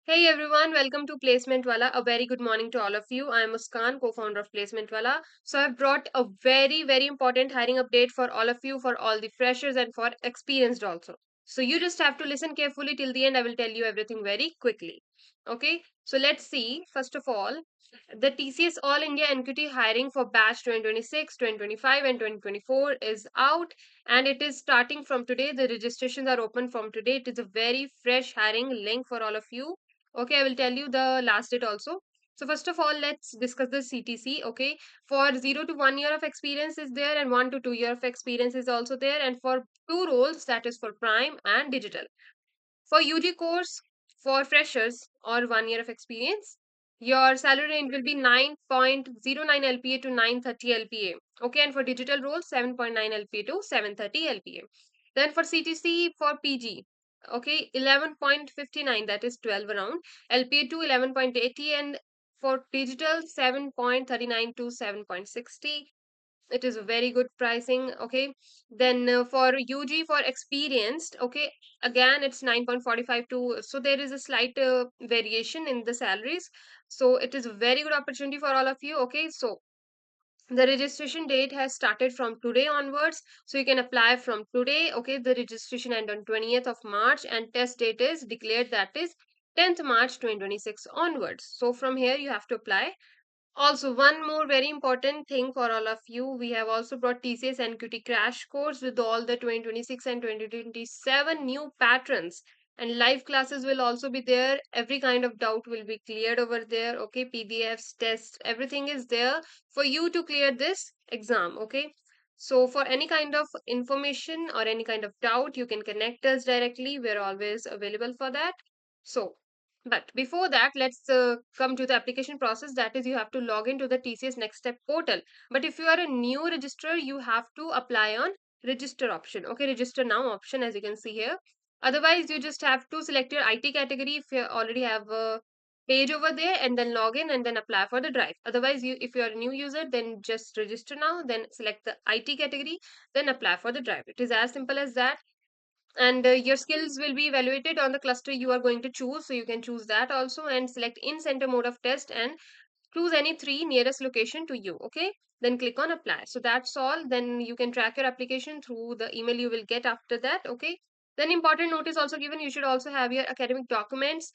Hey everyone, welcome to Placement Wala. A very good morning to all of you. I am Muskan, co-founder of Placement Wala. So I've brought a very important hiring update for all of you, for all the freshers and for experienced also. So you just have to listen carefully till the end. I will tell you everything very quickly. Okay, so let's see. First of all, the TCS All India NQT hiring for batch 2026, 2025 and 2024 is out and it is starting from today. The registrations are open from today. It is a very fresh hiring link for all of you. Okay, I will tell you the last date also. So first of all, let's discuss the CTC. Okay, for 0 to 1 year of experience is there, and 1 to 2 year of experience is also there, and for two roles, that is for prime and digital. For UG course, for freshers or 1 year of experience, your salary range will be 9.09 LPA to 930 LPA. Okay, and for digital roles, 7.9 LPA to 730 LPA. Then for CTC for PG, okay, 11.59, that is 12 around, LPA to 11.80, and for digital, 7.39 to 7.60. It is a very good pricing. Okay, then for UG for experienced, okay, again it's 9.45 to, so there is a slight variation in the salaries. So it is a very good opportunity for all of you. Okay, so the registration date has started from today onwards, so you can apply from today. Okay, the registration end on 20th of March and test date is declared, that is 10th March 2026 onwards. So from here you have to apply. Also, one more very important thing for all of you, we have also brought TCS NQT crash course with all the 2026 and 2027 new patterns. And live classes will also be there. Every kind of doubt will be cleared over there. Okay, PDFs, tests, everything is there for you to clear this exam. Okay. So, for any kind of information or any kind of doubt, you can connect us directly. We're always available for that. So, but before that, let's come to the application process. That is, you have to log into the TCS Next Step portal. But if you are a new registrar, you have to apply on register option. Okay, register now option, as you can see here. Otherwise, you just have to select your IT category if you already have a page over there, and then log in and then apply for the drive. Otherwise, if you are a new user, then just register now, then select the IT category, then apply for the drive. It is as simple as that. And your skills will be evaluated on the cluster you are going to choose, so you can choose that also and select in center mode of test and choose any three nearest location to you. Okay, then click on apply. So that's all. Then you can track your application through the email you will get after that. Okay, then important note is also given, you should also have your academic documents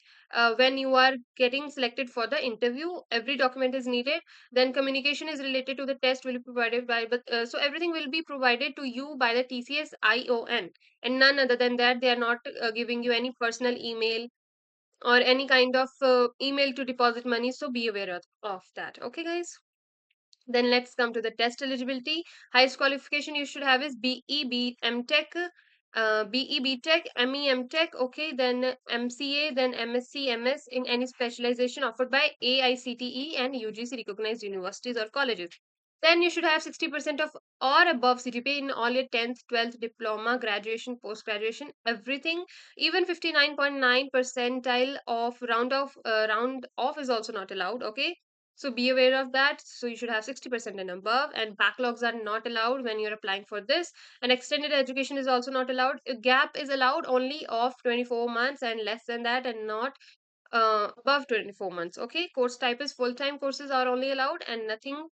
when you are getting selected for the interview. Every document is needed. Then communication is related to the test will be provided by, but so everything will be provided to you by the TCS ION, and none other than that. They are not giving you any personal email or any kind of email to deposit money, so be aware of that. Okay, guys, then let's come to the test eligibility. Highest qualification you should have is BE Mtech, BE Btech, ME Mtech. Okay, then MCA, then MSC, MS in any specialization offered by AICTE and UGC recognized universities or colleges. Then you should have 60% of or above CGPA in all your 10th, 12th, diploma, graduation, post graduation, everything. Even 59.9 percentile of round off is also not allowed. Okay, so be aware of that. So you should have 60% and above, and backlogs are not allowed when you're applying for this. And extended education is also not allowed. A gap is allowed only of 24 months and less than that, and not above 24 months. Okay, course type is full-time courses are only allowed, and nothing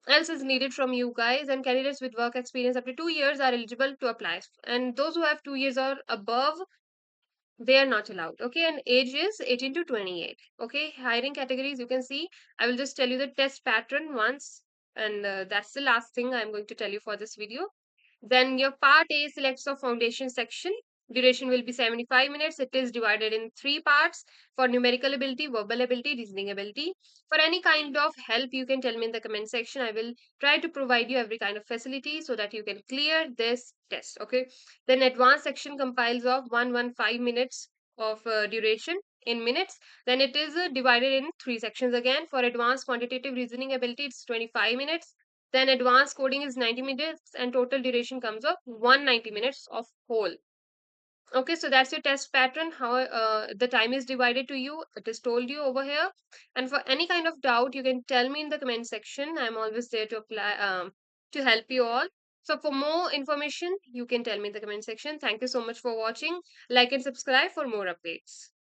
else is needed from you guys. And candidates with work experience up to 2 years are eligible to apply. And those who have 2 years or above, they are not allowed. Okay, and age is 18 to 28. Okay, hiring categories, you can see. I will just tell you the test pattern once, and that's the last thing I'm going to tell you for this video. Then your part A selects a foundation section. Duration will be 75 minutes. It is divided in three parts: for numerical ability, verbal ability, reasoning ability. For any kind of help, you can tell me in the comment section. I will try to provide you every kind of facility so that you can clear this test. Okay. Then advanced section compiles of 115 minutes of duration in minutes. Then it is divided in three sections again. For advanced quantitative reasoning ability, it's 25 minutes. Then advanced coding is 90 minutes and total duration comes up 190 minutes of whole. Okay, so that's your test pattern. How the time is divided to you, it is told you over here. And for any kind of doubt, you can tell me in the comment section. I'm always there to apply to help you all. So for more information, you can tell me in the comment section. Thank you so much for watching. Like and subscribe for more updates.